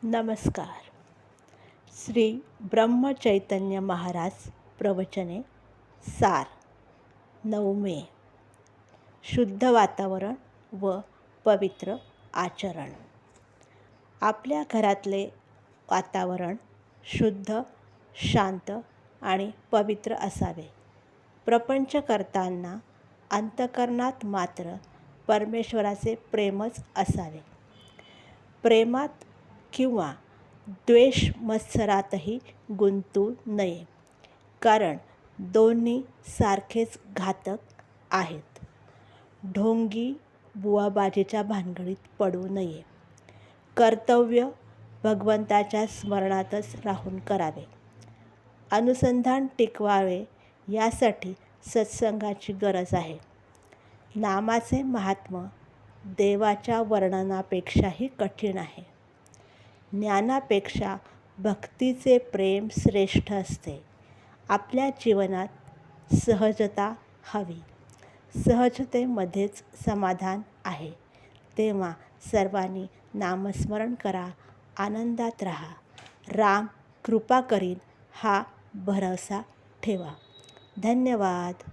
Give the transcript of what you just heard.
नमस्कार. श्री ब्रह्मचैतन्य महाराज प्रवचने सार 9 मे. शुद्ध वातावरण व पवित्र आचरण. आपल्या घरातले वातावरण शुद्ध, शांत आणि पवित्र असावे. प्रपंच करताना अंतःकरणात मात्र परमेश्वराचे प्रेमच असावे. प्रेमात किंवा द्वेष मत्सरातही गुंतू नये, कारण दोन्ही सारखेच घातक आहेत. ढोंगी बुवाबाजीच्या भानगडीत पडू नये. कर्तव्य भगवंताच्या स्मरणातच राहून करावे. अनुसंधान टिकवावे यासाठी सत्संगाची गरज आहे. नामाचे महात्म्य देवाच्या वर्णनापेक्षाही कठीण आहे. ज्ञानापेक्षा भक्तीचे प्रेम श्रेष्ठ असते. आपल्या जीवनात सहजता हवी. सहजतेमध्येच समाधान आहे. तेव्हा सर्वांनी नामस्मरण करा, आनंदात राहा. राम कृपा करील हा भरवसा ठेवा. धन्यवाद.